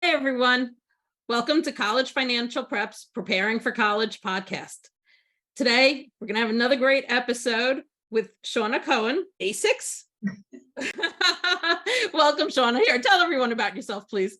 Hey everyone, welcome to College Financial Prep's Preparing for College podcast. Today, we're going to have another great episode with Shawna Cohen, Basics. Welcome, Shawna. Here, tell everyone about yourself, please.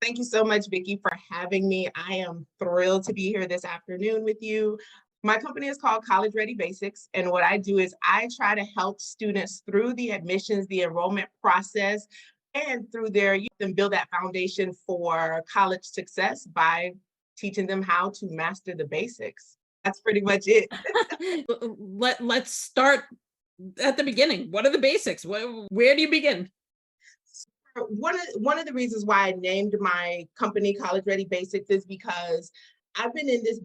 Thank you so much, Vicki, for having me. I am thrilled to be here this afternoon with you. My company is called College Ready Basics, and what I do is I try to help students through the admissions, the enrollment process, and through their youth and build that foundation for college success by teaching them how to master the basics. That's pretty much it. Let's start at the beginning. What are the basics? Where do you begin? One of the reasons why I named my company College Ready Basics is because I've been in this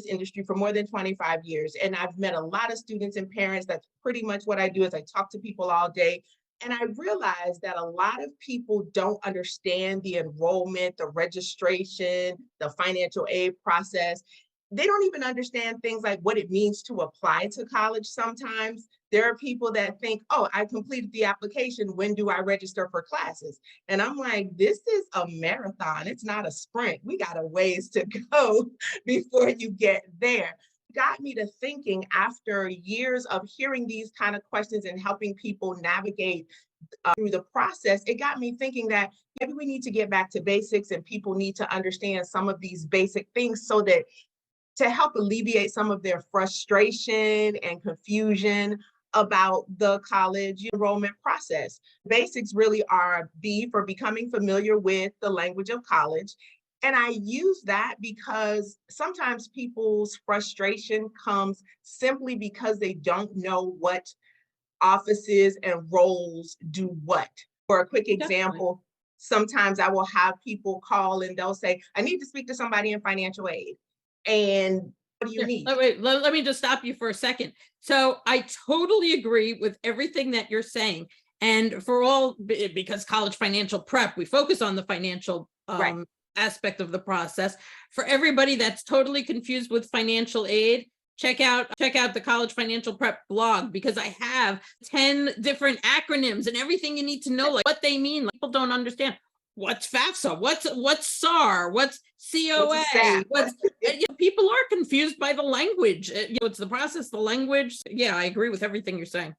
industry for more than 25 years, and I've met a lot of students and parents. That's pretty much what I do is I talk to people all day. And I realized that a lot of people don't understand the enrollment, the registration, the financial aid process. They don't even understand things like what it means to apply to college sometimes. There are people that think, oh, I completed the application. When do I register for classes? And I'm like, this is a marathon. It's not a sprint. We got a ways to go before you get there. Got me to thinking after years of hearing these kind of questions and helping people navigate through the process, it got me thinking that maybe we need to get back to basics and people need to understand some of these basic things so that to help alleviate some of their frustration and confusion about the college enrollment process. Basics really are B for becoming familiar with the language of college. And I use that because sometimes people's frustration comes simply because they don't know what offices and roles do what. For a quick example, sometimes I will have people call and they'll say, I need to speak to somebody in financial aid. And what do you need? Let me just stop you for a second. So I totally agree with everything that you're saying. And because College Financial Prep, we focus on the financial aspect of the process. For everybody that's totally confused with financial aid, check out the College Financial Prep blog, because I have 10 different acronyms and everything you need to know, like what they mean. Like, people don't understand. What's FAFSA? What's SAR? What's COA? People are confused by the language. It's the process, the language. Yeah, I agree with everything you're saying.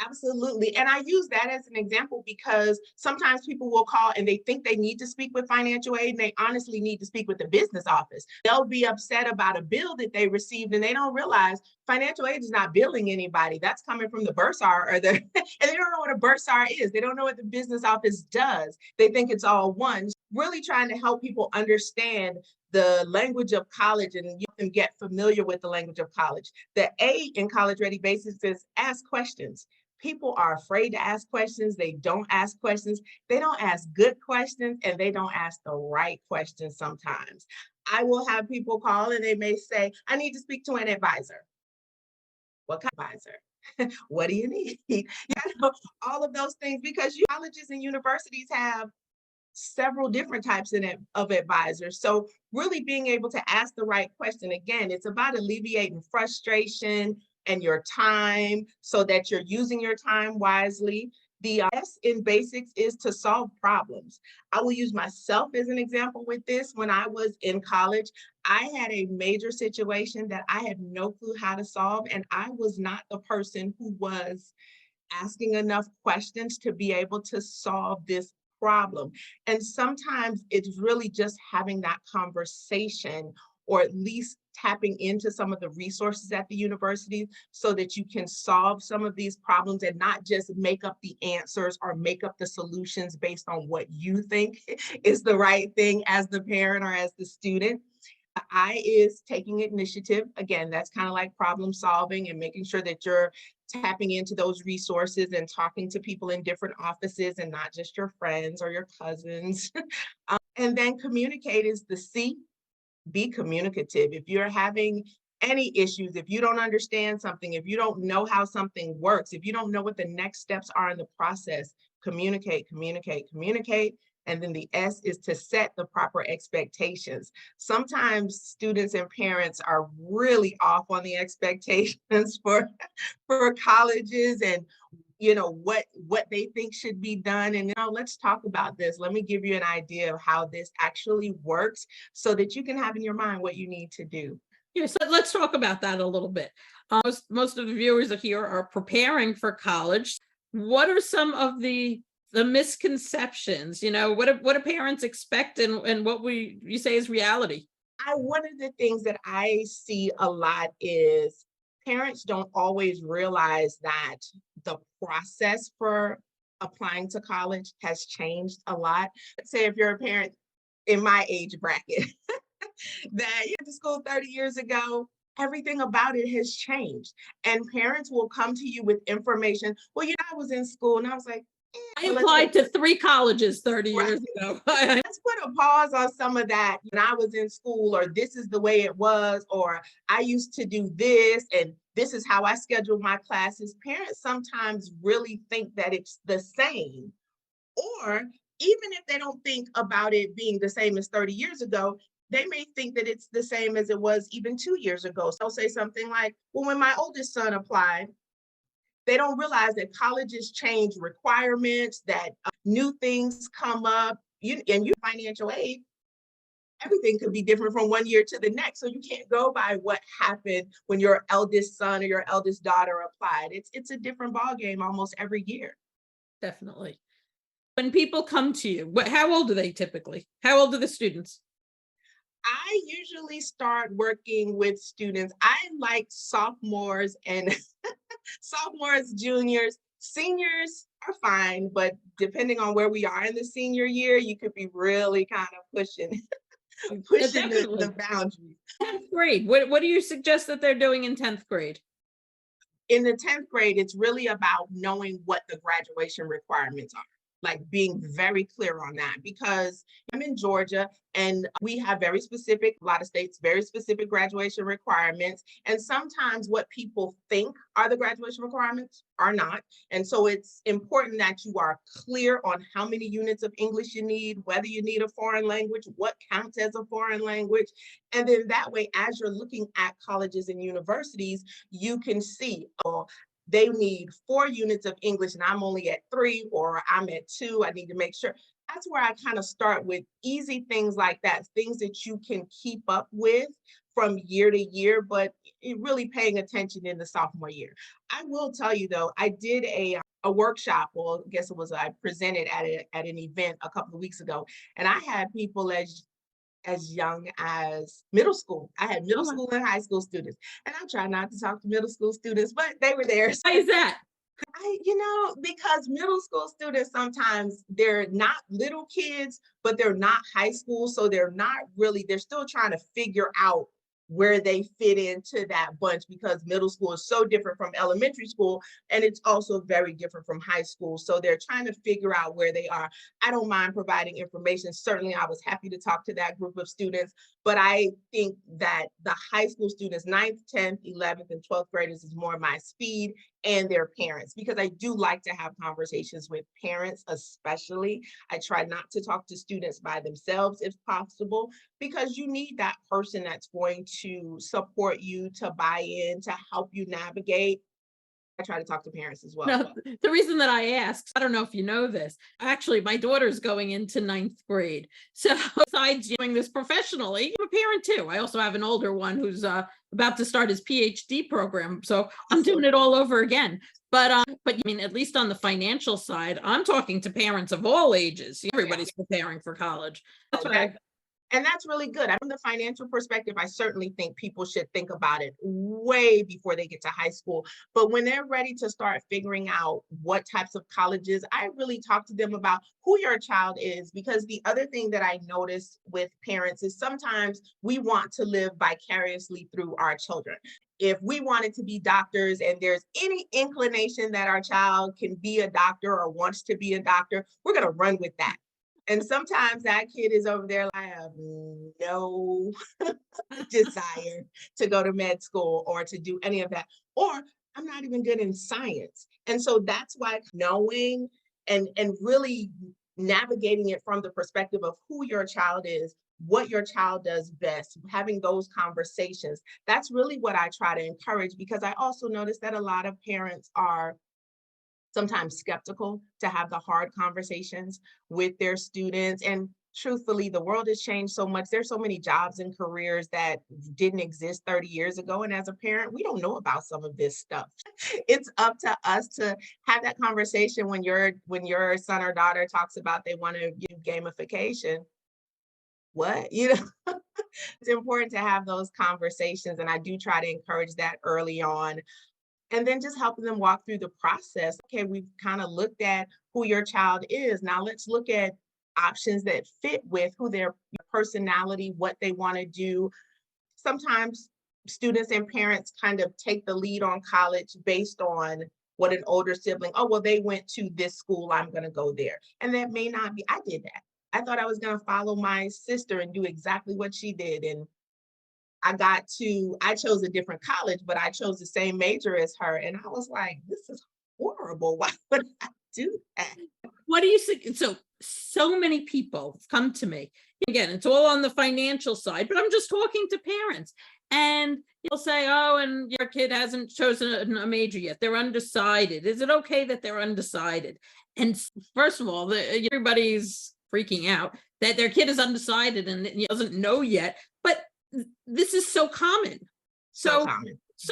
Absolutely. And I use that as an example because sometimes people will call and they think they need to speak with financial aid and they honestly need to speak with the business office. They'll be upset about a bill that they received and they don't realize financial aid is not billing anybody. That's coming from the bursar and they don't know what a bursar is. They don't know what the business office does. They think it's all one. Really trying to help people understand the language of college and you can get familiar with the language of college. The A in College Ready Basics is ask questions. People are afraid to ask questions. They don't ask questions. They don't ask good questions and they don't ask the right questions sometimes. I will have people call and they may say, I need to speak to an advisor. What kind of advisor? What do you need? All of those things, because colleges and universities have several different types of advisors. So really being able to ask the right question. Again, it's about alleviating frustration and your time so that you're using your time wisely. The S in basics is to solve problems. I will use myself as an example with this. When I was in college, I had a major situation that I had no clue how to solve, and I was not the person who was asking enough questions to be able to solve this problem. And sometimes it's really just having that conversation or at least tapping into some of the resources at the university so that you can solve some of these problems and not just make up the answers or make up the solutions based on what you think is the right thing as the parent or as the student. I is taking initiative. Again, that's kind of like problem solving and making sure that you're tapping into those resources and talking to people in different offices and not just your friends or your cousins. And then communicate is the C. Be communicative. If you're having any issues, if you don't understand something, if you don't know how something works, if you don't know what the next steps are in the process, communicate, communicate, communicate. And then the S is to set the proper expectations. Sometimes students and parents are really off on the expectations for colleges and what they think should be done. And now let's talk about this. Let me give you an idea of how this actually works so that you can have in your mind what you need to do. Yeah, so let's talk about that a little bit. Most of the viewers here are preparing for college. What are some of the misconceptions? What do parents expect, and what you say is reality? One of the things that I see a lot is parents don't always realize that the process for applying to college has changed a lot. Let's say if you're a parent in my age bracket that you went to school 30 years ago, everything about it has changed. And parents will come to you with information. Well, I was in school, and I was like, I well, let's applied to 3 colleges 30 years ago. let's put a pause on some of that. When I was in school, or this is the way it was, or I used to do this, and this is how I schedule my classes. Parents sometimes really think that it's the same, or even if they don't think about it being the same as 30 years ago, they may think that it's the same as it was even 2 years ago. So they'll say something like, well, when my oldest son applied, they don't realize that colleges change requirements, that new things come up. And you financial aid, everything could be different from one year to the next. So you can't go by what happened when your eldest son or your eldest daughter applied. It's a different ball game almost every year. Definitely. When people come to you, how old are they typically? How old are the students? I usually start working with students. I like sophomores and sophomores, juniors, seniors are fine, but depending on where we are in the senior year, you could be really kind of pushing pushing the Definitely. boundaries. 10th grade. What do you suggest that they're doing in 10th grade? In the 10th grade, it's really about knowing what the graduation requirements are, like being very clear on that, because I'm in Georgia and we have very specific, a lot of states, very specific graduation requirements. And sometimes what people think are the graduation requirements are not. And so it's important that you are clear on how many units of English you need, whether you need a foreign language, what counts as a foreign language. And then that way, as you're looking at colleges and universities, you can see, oh, they need 4 units of English and I'm only at 3, or I'm at 2. I need to make sure. That's where I kind of start with easy things like that, things that you can keep up with from year to year, but really paying attention in the sophomore year. I will tell you though, I did a workshop, well, I guess it was I presented at an event a couple of weeks ago, and I had people as young as middle school. I had middle Oh, school and high school students. And I try not to talk to middle school students, but they were there. So why is that? because middle school students, sometimes they're not little kids, but they're not high school. So they're still trying to figure out where they fit into that bunch, because middle school is so different from elementary school, and it's also very different from high school. So they're trying to figure out where they are. I don't mind providing information. Certainly, I was happy to talk to that group of students, but I think that the high school students, 9th, 10th, 11th, and 12th graders is more my speed, and their parents, because I do like to have conversations with parents, especially. I try not to talk to students by themselves if possible, because you need that person that's going to support you, to buy in, to help you navigate. I try to talk to parents as well. No, the reason that I asked, I don't know if you know this, actually, my daughter's going into 9th grade. So besides doing this professionally, I'm a parent too. I also have an older one who's about to start his PhD program. So I'm doing it all over again. But I mean, at least on the financial side, I'm talking to parents of all ages. Everybody's preparing for college. That's why And that's really good. From the financial perspective, I certainly think people should think about it way before they get to high school. But when they're ready to start figuring out what types of colleges, I really talk to them about who your child is. Because the other thing that I notice with parents is sometimes we want to live vicariously through our children. If we wanted to be doctors and there's any inclination that our child can be a doctor or wants to be a doctor, we're going to run with that. And sometimes that kid is over there, I have no desire to go to med school or to do any of that. Or I'm not even good in science. And so that's why knowing and really navigating it from the perspective of who your child is, what your child does best, having those conversations, that's really what I try to encourage, because I also notice that a lot of parents are sometimes skeptical to have the hard conversations with their students. And truthfully, the world has changed so much. There's so many jobs and careers that didn't exist 30 years ago. And as a parent, we don't know about some of this stuff. It's up to us to have that conversation when your son or daughter talks about they want to do gamification. What? It's important to have those conversations. And I do try to encourage that early on. And then just helping them walk through the process. Okay, we've kind of looked at who your child is. Now let's look at options that fit with who their personality, what they want to do. Sometimes students and parents kind of take the lead on college based on what an older sibling, oh, well, they went to this school, I'm going to go there. And that may not be, I did that. I thought I was going to follow my sister and do exactly what she did. And I chose a different college, but I chose the same major as her. And I was like, this is horrible. Why would I do that? What do you think? So many people come to me. Again, it's all on the financial side, but I'm just talking to parents. And you'll say, oh, and your kid hasn't chosen a major yet. They're undecided. Is it okay that they're undecided? And first of all, everybody's freaking out that their kid is undecided and doesn't know yet. But this is so common. So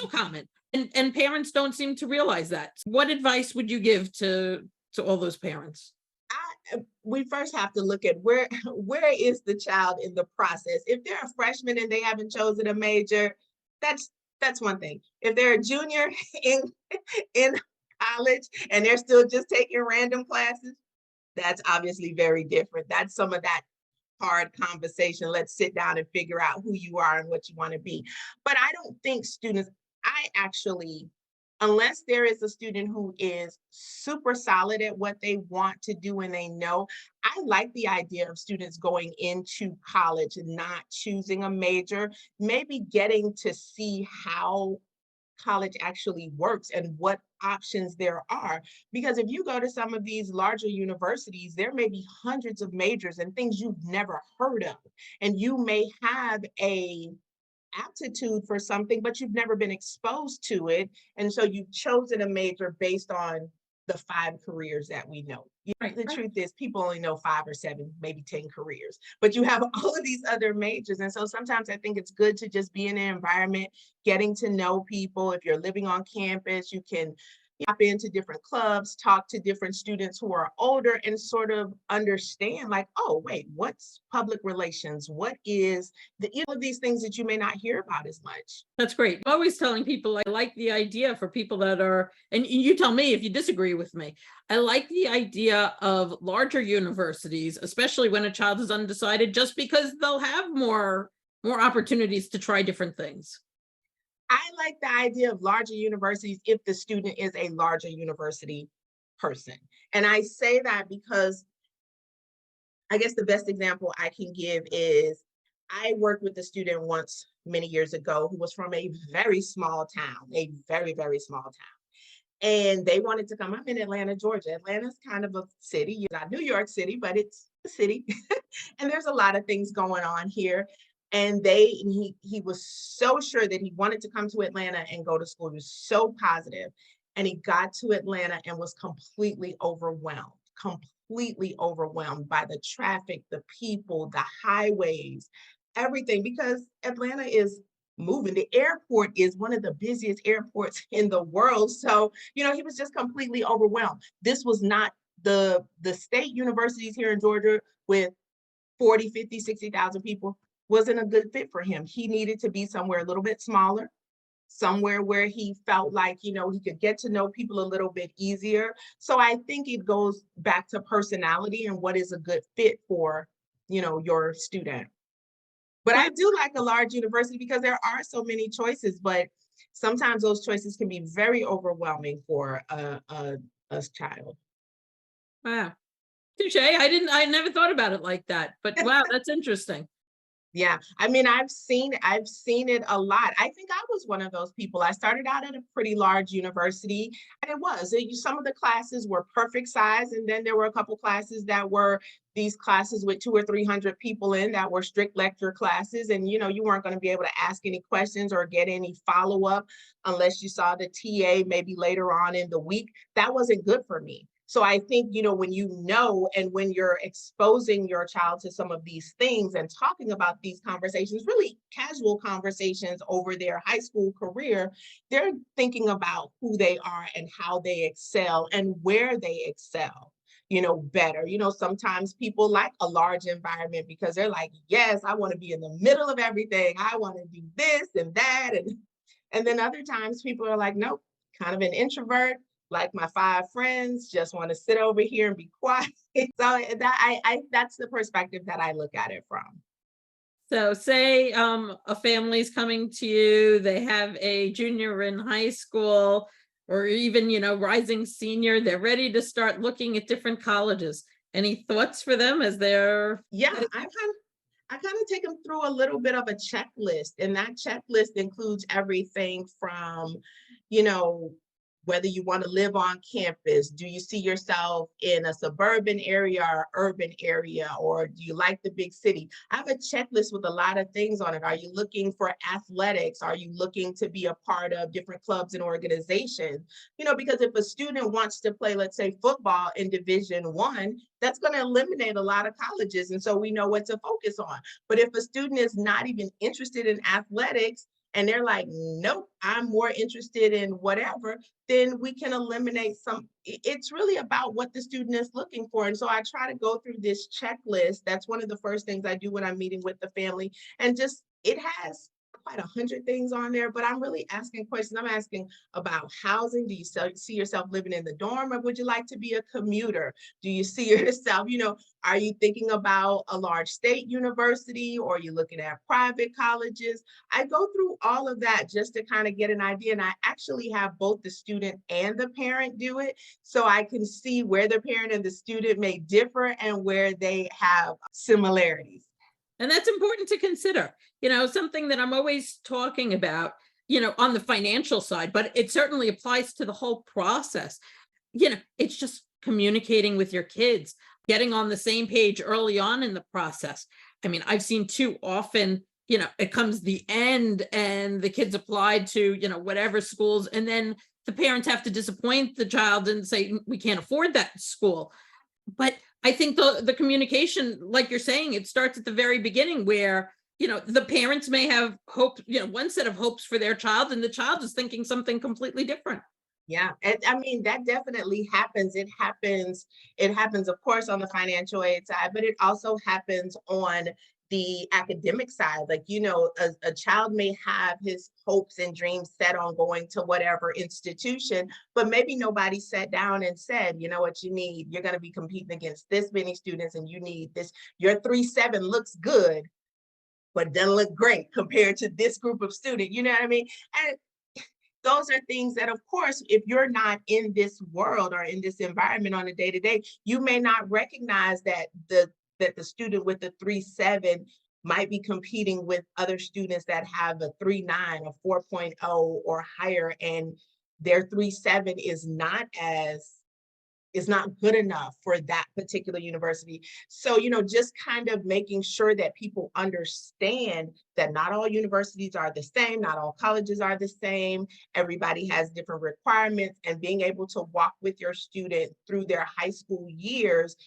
common. And parents don't seem to realize that. What advice would you give to all those parents? We first have to look at where is the child in the process. If they're a freshman and they haven't chosen a major, that's one thing. If they're a junior in college and they're still just taking random classes, that's obviously very different. That's some of that hard conversation. Let's sit down and figure out who you are and what you want to be. But I don't think unless there is a student who is super solid at what they want to do and they know, I like the idea of students going into college and not choosing a major, maybe getting to see how college actually works and what options there are. Because if you go to some of these larger universities, there may be hundreds of majors and things you've never heard of. And you may have a aptitude for something, but you've never been exposed to it. And so you've chosen a major based on the 5 careers that we know. The truth is people only know 5 or 7, maybe 10 careers, but you have all of these other majors. And so sometimes I think it's good to just be in an environment, getting to know people. If you're living on campus, you can hop into different clubs, talk to different students who are older and sort of understand like, oh, wait, what's public relations? What is all of these things that you may not hear about as much. That's great. I'm always telling people I like the idea for people that are, and you tell me if you disagree with me. I like the idea of larger universities, especially when a child is undecided, just because they'll have more opportunities to try different things. I like the idea of larger universities if the student is a larger university person. And I say that because I guess the best example I can give is I worked with a student once many years ago who was from a very small town, a very, very small town. And they wanted to come. I'm in Atlanta, Georgia. Atlanta's kind of a city, not New York City, but it's a city. And there's a lot of things going on here. And he was so sure that he wanted to come to Atlanta and go to school. He was so positive. And he got to Atlanta and was completely overwhelmed by the traffic, the people, the highways, everything, because Atlanta is moving. The airport is one of the busiest airports in the world. So, he was just completely overwhelmed. This was not the state universities here in Georgia with 40, 50, 60,000 people wasn't a good fit for him. He needed to be somewhere a little bit smaller, somewhere where he felt like, he could get to know people a little bit easier. So I think it goes back to personality and what is a good fit for, your student. But I do like a large university because there are so many choices, but sometimes those choices can be very overwhelming for a child. Wow. Touche. I never thought about it like that, but wow, that's interesting. Yeah, I mean, I've seen it a lot. I think I was one of those people. I started out at a pretty large university, and some of the classes were perfect size, and then there were a couple classes that were these classes with 200 or 300 people in that were strict lecture classes, and you weren't going to be able to ask any questions or get any follow up unless you saw the TA maybe later on in the week. That wasn't good for me. So I think, when and when you're exposing your child to some of these things and talking about these conversations, really casual conversations over their high school career, they're thinking about who they are and how they excel and where they excel, better. Sometimes people like a large environment because they're like, yes, I want to be in the middle of everything. I want to do this and that. And then other times people are like, nope, kind of an introvert, like my five friends, just want to sit over here and be quiet. So that's the perspective that I look at it from. So say a family's coming to you, they have a junior in high school or even, rising senior, they're ready to start looking at different colleges. Any thoughts for them as they're Yeah, I kind of take them through a little bit of a checklist, and that checklist includes everything from, you know, whether you want to live on campus. Do you see yourself in a suburban area or urban area, or do you like the big city? I have a checklist with a lot of things on it. Are you looking for athletics? Are you looking to be a part of different clubs and organizations? Because if a student wants to play, let's say, football in Division 1, that's going to eliminate a lot of colleges. And so we know what to focus on. But if a student is not even interested in athletics and they're like, nope, I'm more interested in whatever, then we can eliminate some. It's really about what the student is looking for. And so I try to go through this checklist. That's one of the first things I do when I'm meeting with the family. And just, it has quite 100 things on there, but I'm really asking questions. I'm asking about housing. Do you see yourself living in the dorm, or would you like to be a commuter? Do you see yourself, are you thinking about a large state university, or are you looking at private colleges? I go through all of that just to kind of get an idea. And I actually have both the student and the parent do it, so I can see where the parent and the student may differ and where they have similarities. And that's important to consider, something that I'm always talking about, on the financial side, but it certainly applies to the whole process. It's just communicating with your kids, getting on the same page early on in the process. I mean, I've seen too often, it comes the end and the kids applied to, whatever schools, and then the parents have to disappoint the child and say, we can't afford that school. But I think the communication, like you're saying, it starts at the very beginning where, the parents may have hope, one set of hopes for their child, and the child is thinking something completely different. Yeah, and I mean that definitely happens. It happens, of course, on the financial aid side, but it also happens on the academic side. Like, a child may have his hopes and dreams set on going to whatever institution, but maybe nobody sat down and said, you know what you need? You're going to be competing against this many students, and you need this. Your 3.7 looks good, but doesn't look great compared to this group of students. You know what I mean? And those are things that, of course, if you're not in this world or in this environment on a day to day, you may not recognize that the student with the 3.7 might be competing with other students that have a 3.9 or 4.0 or higher, and their 3.7 is not good enough for that particular university. So, just kind of making sure that people understand that not all universities are the same, not all colleges are the same, everybody has different requirements, and being able to walk with your student through their high school years,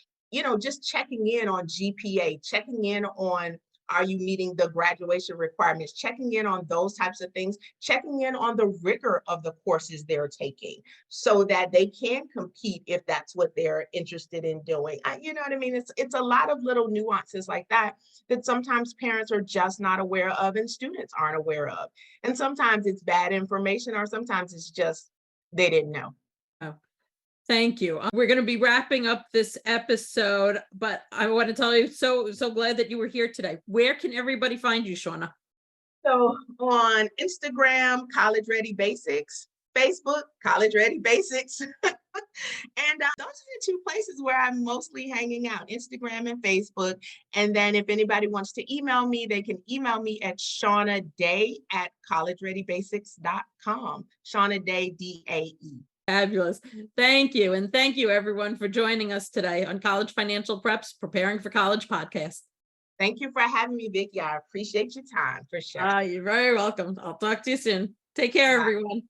just checking in on GPA, checking in on, are you meeting the graduation requirements, checking in on those types of things, checking in on the rigor of the courses they're taking so that they can compete if that's what they're interested in doing. You know what I mean? It's a lot of little nuances like that that sometimes parents are just not aware of and students aren't aware of. And sometimes it's bad information, or sometimes it's just they didn't know. Oh, thank you. We're going to be wrapping up this episode, but I want to tell you, so glad that you were here today. Where can everybody find you, Shawna? So on Instagram, College Ready Basics, Facebook, College Ready Basics. And those are the two places where I'm mostly hanging out, Instagram and Facebook. And then if anybody wants to email me, they can email me at Shawna Dae at collegereadybasics.com. Shawna Dae, D-A-E. Fabulous. Thank you. And thank you everyone for joining us today on College Financial Prep's Preparing for College podcast. Thank you for having me, Vicki. I appreciate your time for sure. You're very welcome. I'll talk to you soon. Take care, Bye. everyone.